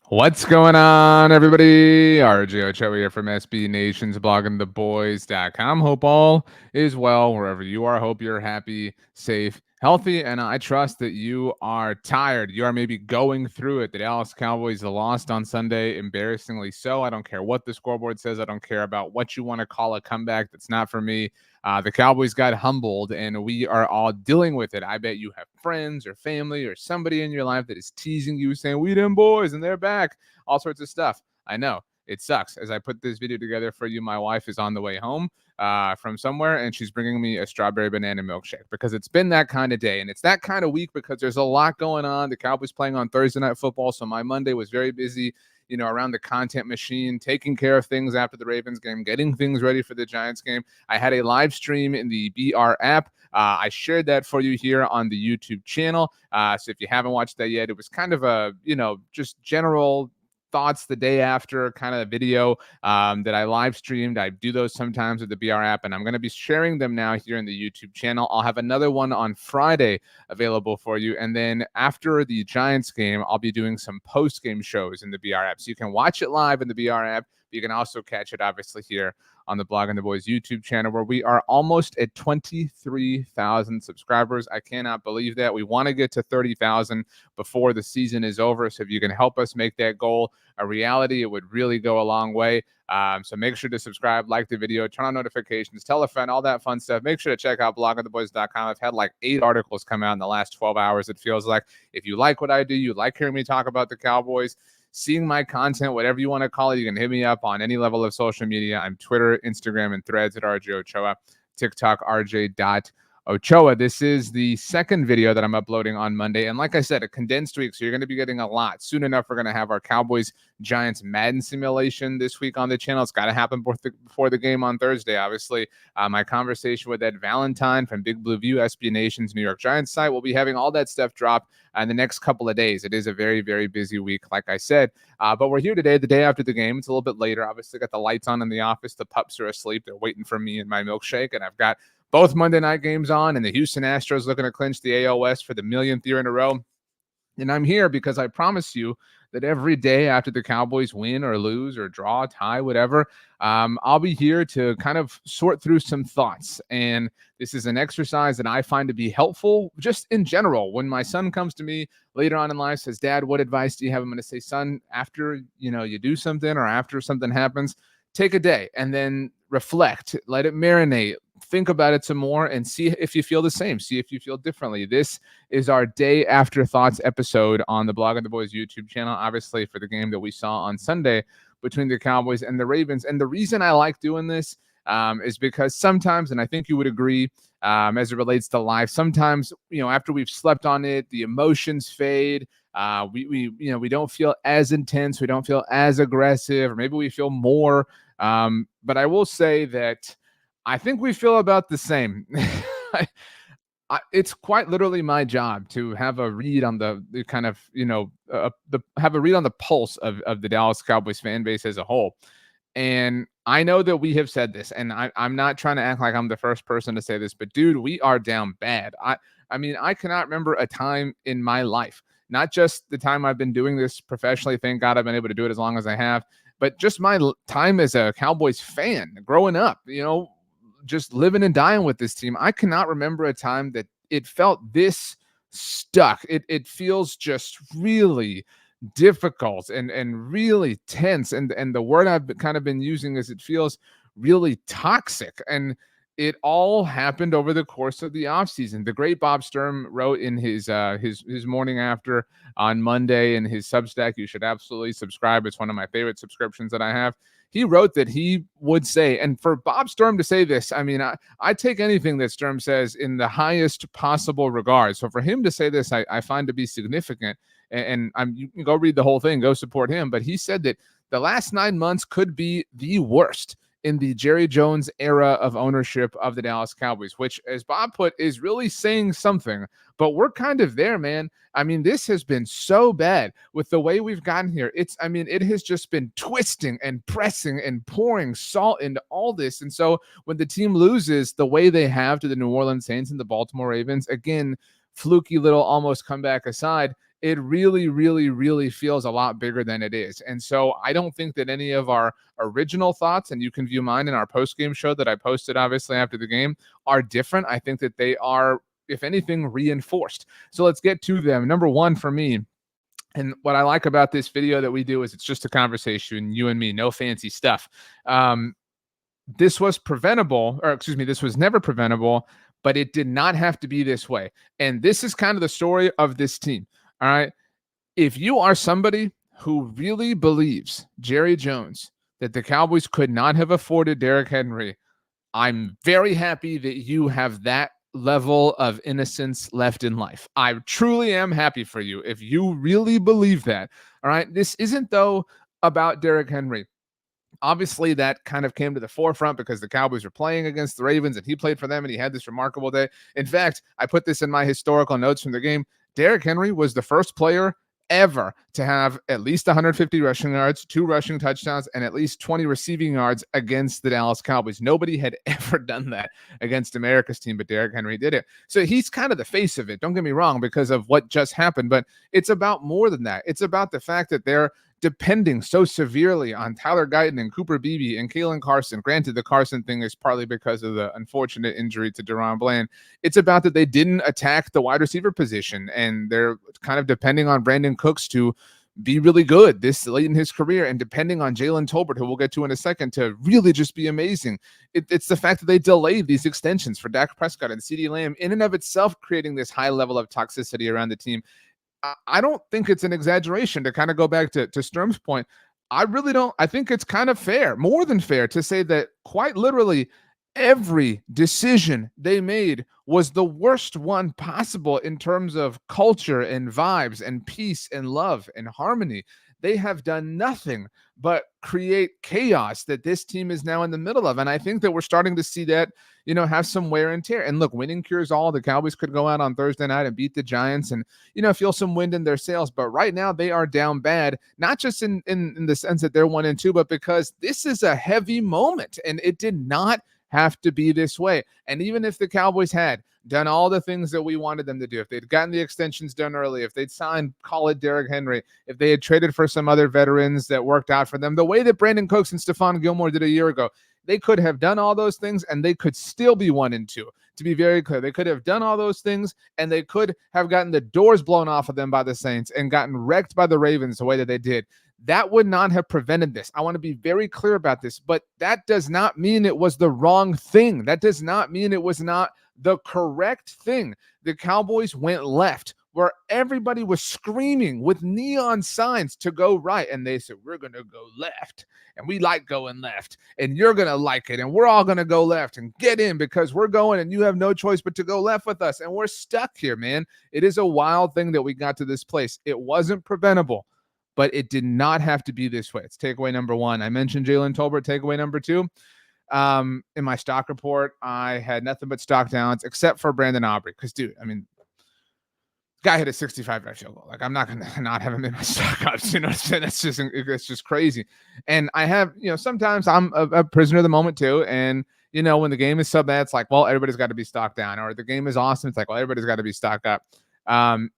What's going on, everybody? RJ Ochoa here from SB Nation's bloggingtheboys.com. Hope all is well wherever you are. Hope you're happy, safe, healthy, and I trust that you are tired. You are maybe going through it. The Dallas Cowboys lost on Sunday, embarrassingly so. I don't care what the scoreboard says. I don't care about what you want to call a comeback. That's not for me. The Cowboys got humbled, and we are all dealing with it. I bet you have friends or family or somebody in your life that is teasing you, saying, "We them boys," and they're back. All sorts of stuff. I know. It sucks. As I put this video together for you, my wife is on the way home from somewhere, and she's bringing me a strawberry banana milkshake because it's been that kind of day, and it's that kind of week because there's a lot going on. The Cowboys playing on Thursday Night Football, so my Monday was very busy, around the content machine, taking care of things after the Ravens game, getting things ready for the Giants game. I had a live stream in the BR app. I shared that for you here on the YouTube channel. So if you haven't watched that yet, it was kind of a, just general thoughts the day after kind of video that I live streamed. I do those sometimes with the BR app, and I'm going to be sharing them now here in the YouTube channel. I'll have another one on Friday available for you. And then after the Giants game, I'll be doing some post-game shows in the BR app. So you can watch it live in the BR app. You can also catch it, obviously, here on the Blog and the Boys YouTube channel, where we are almost at 23,000 subscribers. I cannot believe that. We want to get to 30,000 before the season is over. So if you can help us make that goal a reality, it would really go a long way. So make sure to subscribe, like the video, turn on notifications, tell a friend, all that fun stuff. Make sure to check out bloggingtheboys.com. I've had like 8 articles come out in the last 12 hours. It feels like if you like what I do, you like hearing me talk about the Cowboys, seeing my content, whatever you want to call it, you can hit me up on any level of social media. I'm Twitter, Instagram, and Threads at RJ Ochoa, TikTok, RJ.Ochoa. This is the second video that I'm uploading on Monday. And like I said, a condensed week, so you're going to be getting a lot. Soon enough, we're going to have our Cowboys Giants Madden simulation this week on the channel. It's got to happen before the game on Thursday, obviously. My conversation with Ed Valentine from Big Blue View, SB Nation's New York Giants site. We'll be having all that stuff drop in the next couple of days. It is a very, very busy week, like I said. But we're here today, the day after the game. It's a little bit later. Obviously, got the lights on in the office. The pups are asleep. They're waiting for me and my milkshake. And I've got both Monday night games on, and the Houston Astros looking to clinch the AL West for the millionth year in a row. And I'm here because I promise you that every day after the Cowboys win or lose or draw, tie, whatever, I'll be here to kind of sort through some thoughts. And this is an exercise that I find to be helpful just in general. When my son comes to me later on in life, says, "Dad, what advice do you have?" I'm going to say, "Son, after you do something or after something happens, take a day and then reflect, let it marinate, think about it some more, and see if you feel the same, see if you feel differently." This is our day after thoughts episode on the Blog and the Boys YouTube channel, obviously for the game that we saw on Sunday between the Cowboys and the Ravens. And the reason I like doing this is because sometimes, and I think you would agree, as it relates to life, sometimes, after we've slept on it, the emotions fade. We don't feel as intense, we don't feel as aggressive, or maybe we feel more. But I will say that I think we feel about the same. It's quite literally my job to have a read on the kind of, have a read on the pulse of the Dallas Cowboys fan base as a whole. And I know that we have said this, and I'm not trying to act like I'm the first person to say this, but dude, we are down bad. I mean, I cannot remember a time in my life, not just the time I've been doing this professionally. Thank God I've been able to do it as long as I have, but just my time as a Cowboys fan growing up, just living and dying with this team. I cannot remember a time that it felt this stuck. It feels just really difficult and really tense. And the word I've kind of been using is it feels really toxic. And it all happened over the course of the offseason. The great Bob Sturm wrote in his morning after on Monday in his Substack. You should absolutely subscribe. It's one of my favorite subscriptions that I have. He wrote that he would say, and for Bob Sturm to say this, I mean, I take anything that Sturm says in the highest possible regard. So for him to say this, I find to be significant. And you can go read the whole thing, go support him. But he said that the last 9 months could be the worst in the Jerry Jones era of ownership of the Dallas Cowboys, which, as Bob put, is really saying something. But we're kind of there, man. I mean, this has been so bad with the way we've gotten here. It has just been twisting and pressing and pouring salt into all this. And so when the team loses the way they have to the New Orleans Saints and the Baltimore Ravens, again, fluky little almost comeback aside, it really, really, really feels a lot bigger than it is. And so I don't think that any of our original thoughts, and you can view mine in our post-game show that I posted obviously after the game, are different. I think that they are, if anything, reinforced. So let's get to them. Number one for me, and what I like about this video that we do is it's just a conversation, you and me, no fancy stuff. This was preventable, or excuse me, this was never preventable, but it did not have to be this way. And this is kind of the story of this team. All right. If you are somebody who really believes, Jerry Jones, that the Cowboys could not have afforded Derrick Henry, I'm very happy that you have that level of innocence left in life. I truly am happy for you if you really believe that. All right. This isn't, though, about Derrick Henry. Obviously, that kind of came to the forefront because the Cowboys were playing against the Ravens and he played for them and he had this remarkable day. In fact, I put this in my historical notes from the game. Derrick Henry was the first player ever to have at least 150 rushing yards, 2 rushing touchdowns, and at least 20 receiving yards against the Dallas Cowboys. Nobody had ever done that against America's team, but Derrick Henry did it. So he's kind of the face of it. Don't get me wrong, because of what just happened, but it's about more than that. It's about the fact that they're depending so severely on Tyler Guyton and Cooper Beebe and Kalen Carson. Granted, the Carson thing is partly because of the unfortunate injury to Deron Bland. It's about that they didn't attack the wide receiver position, and they're kind of depending on Brandon Cooks to be really good this late in his career, and depending on Jalen Tolbert, who we'll get to in a second, to really just be amazing. It's the fact that they delayed these extensions for Dak Prescott and CeeDee Lamb, in and of itself creating this high level of toxicity around the team. I don't think it's an exaggeration to kind of go back to Sturm's point. I really don't. I think it's kind of fair, more than fair, to say that quite literally every decision they made was the worst one possible in terms of culture and vibes and peace and love and harmony. They have done nothing but create chaos that this team is now in the middle of. And I think that we're starting to see that, have some wear and tear. And look, winning cures all. The Cowboys could go out on Thursday night and beat the Giants and, feel some wind in their sails. But right now they are down bad, not just in the sense that they're 1-2, but because this is a heavy moment and it did not have to be this way. And even if the Cowboys had done all the things that we wanted them to do, if they'd gotten the extensions done early, if they'd signed, call it Derrick Henry, if they had traded for some other veterans that worked out for them, the way that Brandon Cooks and Stephon Gilmore did a year ago, they could have done all those things and they could still be 1-2. To be very clear, they could have done all those things and they could have gotten the doors blown off of them by the Saints and gotten wrecked by the Ravens the way that they did. That would not have prevented this. I want to be very clear about this, but that does not mean it was the wrong thing. That does not mean it was not the correct thing. The Cowboys went left where everybody was screaming with neon signs to go right. And they said, we're going to go left. And we like going left. And you're going to like it. And we're all going to go left and get in because we're going and you have no choice but to go left with us. And we're stuck here, man. It is a wild thing that we got to this place. It wasn't preventable, but it did not have to be this way. It's takeaway number one. I mentioned Jalen Tolbert. Takeaway number two. In my stock report, I had nothing but stock downs except for Brandon Aubrey. Because, dude, guy hit a 65-yard field goal. Like, I'm not gonna not have him in my stock ups. You know what I'm saying? It's just crazy. And I have, sometimes I'm a prisoner of the moment too. And when the game is so bad, it's like, well, everybody's got to be stocked down. Or the game is awesome, it's like, well, everybody's got to be stocked up.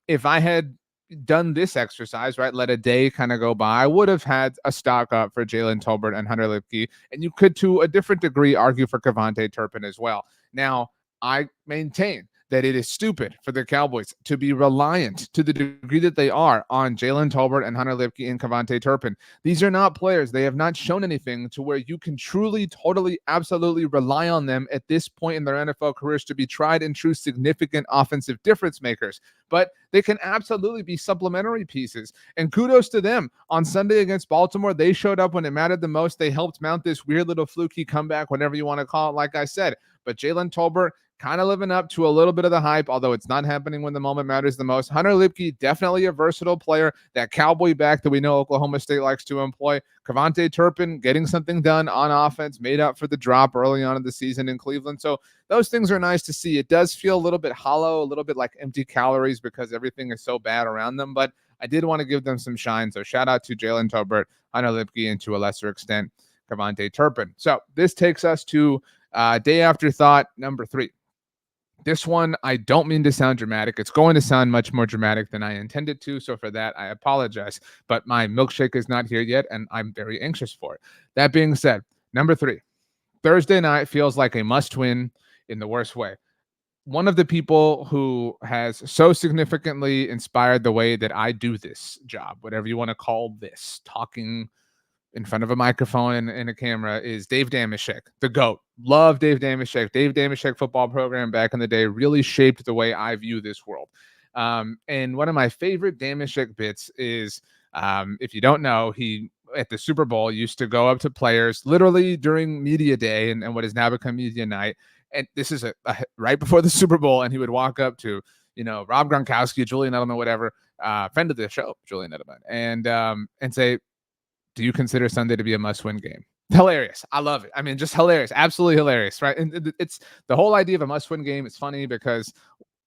If I had done this exercise, right, let a day kind of go by, I would have had a stock up for Jalen Tolbert and Hunter Lipke, and you could, to a different degree, argue for Kevontae Turpin as well. Now, I maintain that it is stupid for the Cowboys to be reliant to the degree that they are on Jalen Tolbert and Hunter Lipke and Kevontae Turpin. These are not players. They have not shown anything to where you can truly, totally, absolutely rely on them at this point in their NFL careers to be tried and true significant offensive difference makers. But they can absolutely be supplementary pieces. And kudos to them. On Sunday against Baltimore, they showed up when it mattered the most. They helped mount this weird little fluky comeback, whatever you want to call it, like I said. But Jalen Tolbert kind of living up to a little bit of the hype, although it's not happening when the moment matters the most. Hunter Lipke, definitely a versatile player, that cowboy back that we know Oklahoma State likes to employ. Kevontae Turpin getting something done on offense, made up for the drop early on in the season in Cleveland. So those things are nice to see. It does feel a little bit hollow, a little bit like empty calories because everything is so bad around them, but I did want to give them some shine. So shout out to Jalen Tolbert, Hunter Lipke, and to a lesser extent, Kevontae Turpin. So this takes us to day after thought number 3. This one, I don't mean to sound dramatic. It's going to sound much more dramatic than I intended to. So for that, I apologize. But my milkshake is not here yet, and I'm very anxious for it. That being said, number 3, Thursday night feels like a must win in the worst way. One of the people who has so significantly inspired the way that I do this job, whatever you want to call this, talking in front of a microphone and a camera, is Dave Dameshek, the GOAT. Love Dave Dameshek. Dave Dameshek football program back in the day really shaped the way I view this world. And one of my favorite Dameshek bits is, if you don't know, he at the Super Bowl used to go up to players literally during media day and what has now become media night. And this is right before the Super Bowl, and he would walk up to, Rob Gronkowski, Julian Edelman, whatever, friend of the show, Julian Edelman, and say, do you consider Sunday to be a must-win game? Hilarious. I love it. I mean, just hilarious. Absolutely hilarious, right? And it's the whole idea of a must-win game. It's funny because,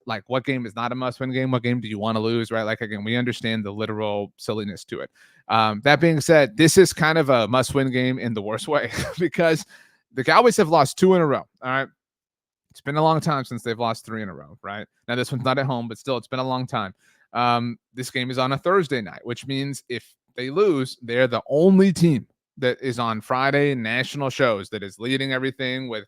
like, what game is not a must-win game? What game do you want to lose, right? Like, again, we understand the literal silliness to it. That being said, this is kind of a must-win game in the worst way because the Cowboys have lost 2 in a row, all right? It's been a long time since they've lost 3 in a row, right? Now, this one's not at home, but still, it's been a long time. This game is on a Thursday night, which means if they lose, they're the only team that is on Friday national shows that is leading everything with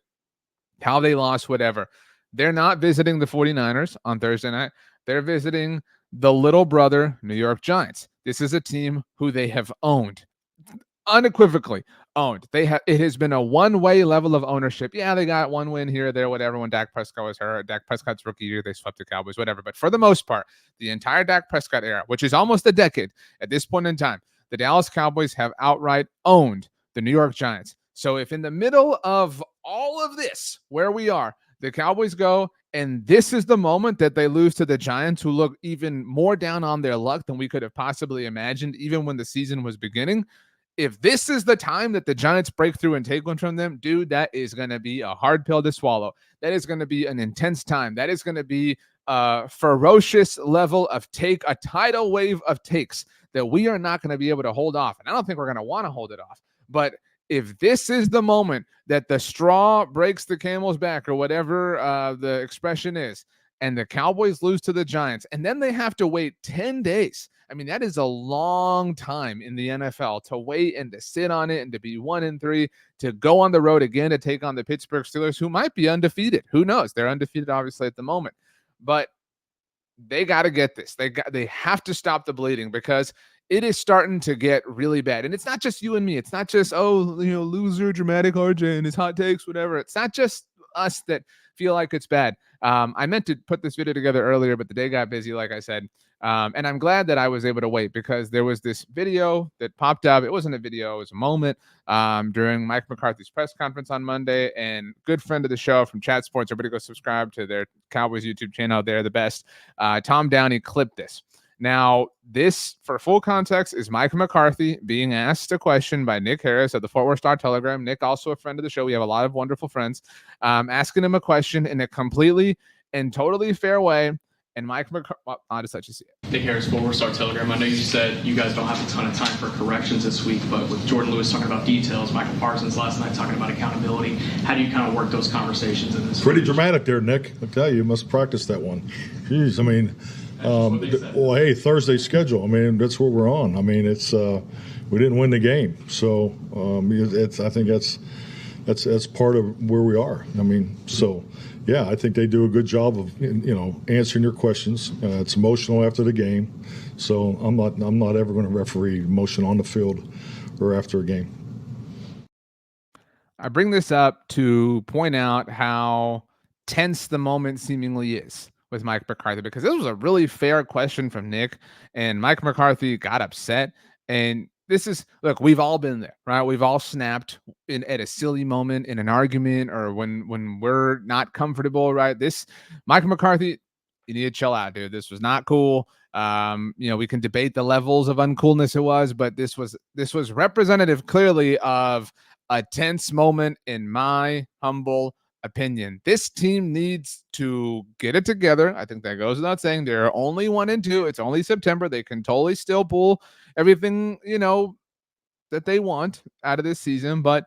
how they lost, whatever. They're not visiting the 49ers on Thursday night. They're visiting the little brother New York Giants. This is a team who they have owned, unequivocally owned. It has been a one-way level of ownership. Yeah, they got one win here or there, whatever, when Dak Prescott was hurt. Dak Prescott's rookie year, they swept the Cowboys, whatever. But for the most part, the entire Dak Prescott era, which is almost a decade at this point in time, the Dallas Cowboys have outright owned the New York Giants. So if in the middle of all of this, where we are, the Cowboys go, and this is the moment that they lose to the Giants, who look even more down on their luck than we could have possibly imagined, even when the season was beginning. If this is the time that the Giants break through and take one from them, dude, that is going to be a hard pill to swallow. That is going to be an intense time. That is going to be a ferocious level of take, a tidal wave of takes that we are not going to be able to hold off. And I don't think we're going to want to hold it off. But if this is the moment that the straw breaks the camel's back, or whatever the expression is, and the Cowboys lose to the Giants, and then they have to wait 10 days. I mean, that is a long time in the NFL to wait and to sit on it and to be 1-3, to go on the road again to take on the Pittsburgh Steelers, who might be undefeated. Who knows? They're undefeated, obviously, at the moment. But they got to get this. They have to stop the bleeding, because it is starting to get really bad. And it's not just you and me. It's not just, loser, dramatic RJ and his hot takes, whatever. It's not just us that feel like it's bad. I meant to put this video together earlier, but the day got busy, like I said. And I'm glad that I was able to wait, because there was this video that popped up. It wasn't a video, it was a moment during Mike McCarthy's press conference on Monday. And good friend of the show from Chat Sports, everybody go subscribe to their Cowboys YouTube channel. They're the best. Tom Downey clipped this. Now, this, for full context, is Mike McCarthy being asked a question by Nick Harris of the Fort Worth Star-Telegram. Nick, also a friend of the show. We have a lot of wonderful friends. Asking him a question in a completely and totally fair way. And Mike McCarthy, I'll just let you see it. Nick Harris, Fort Worth Star-Telegram. I know you said you guys don't have a ton of time for corrections this week, but with Jordan Lewis talking about details, Michael Parsons last night talking about accountability, how do you kind of work those conversations in this? Pretty dramatic there, Nick. I tell you must practice that one. Jeez, I mean, well, hey, Thursday schedule. I mean, that's what we're on. I mean, it's we didn't win the game, so I think that's part of where we are. I mean, so yeah, I think they do a good job of answering your questions. It's emotional after the game, so I'm not ever going to referee emotion on the field or after a game. I bring this up to point out how tense the moment seemingly is with Mike McCarthy, because this was a really fair question from Nick, and Mike McCarthy got upset. And this is, look, we've all been there, right? We've all snapped at a silly moment in an argument, or when we're not comfortable, right? This, Mike McCarthy, you need to chill out, dude. This was not cool. We can debate the levels of uncoolness it was, but this was representative, clearly, of a tense moment, in my humble opinion. This team needs to get it together. I think that goes without saying. They're only 1-2. It's only September. They can totally still pull everything, that they want out of this season. But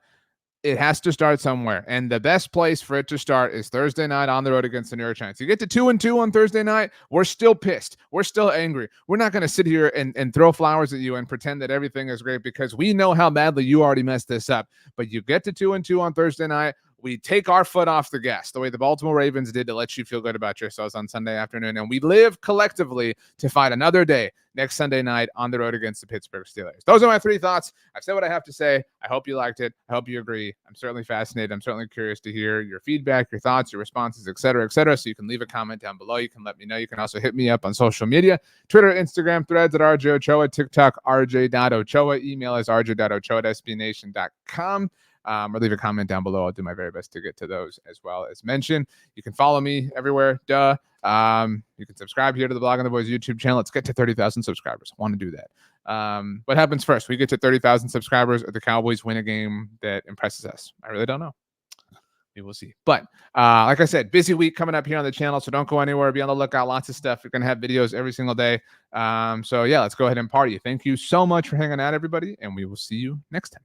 it has to start somewhere. And the best place for it to start is Thursday night on the road against the New York Giants. You get to 2-2 on Thursday night, we're still pissed. We're still angry. We're not going to sit here and throw flowers at you and pretend that everything is great because we know how badly you already messed this up. But you get to 2-2 on Thursday night. We take our foot off the gas the way the Baltimore Ravens did to let you feel good about yourselves on Sunday afternoon. And we live collectively to fight another day next Sunday night on the road against the Pittsburgh Steelers. Those are my 3 thoughts. I've said what I have to say. I hope you liked it. I hope you agree. I'm certainly fascinated. I'm certainly curious to hear your feedback, your thoughts, your responses, et cetera, et cetera. So you can leave a comment down below. You can let me know. You can also hit me up on social media, Twitter, Instagram, Threads at RJ Ochoa, TikTok, RJ.Ochoa. Email is rj.ochoa@sbnation.com. Or leave a comment down below. I'll do my very best to get to those as well as mentioned. You can follow me everywhere. You can subscribe here to the Blog on the Boys YouTube channel. Let's get to 30,000 subscribers. I want to do that. What happens first? We get to 30,000 subscribers or the Cowboys win a game that impresses us? I really don't know. We will see. But like I said, busy week coming up here on the channel, so don't go anywhere. Be on the lookout. Lots of stuff. We're going to have videos every single day. So yeah, let's go ahead and party. Thank you so much for hanging out, everybody, and we will see you next time.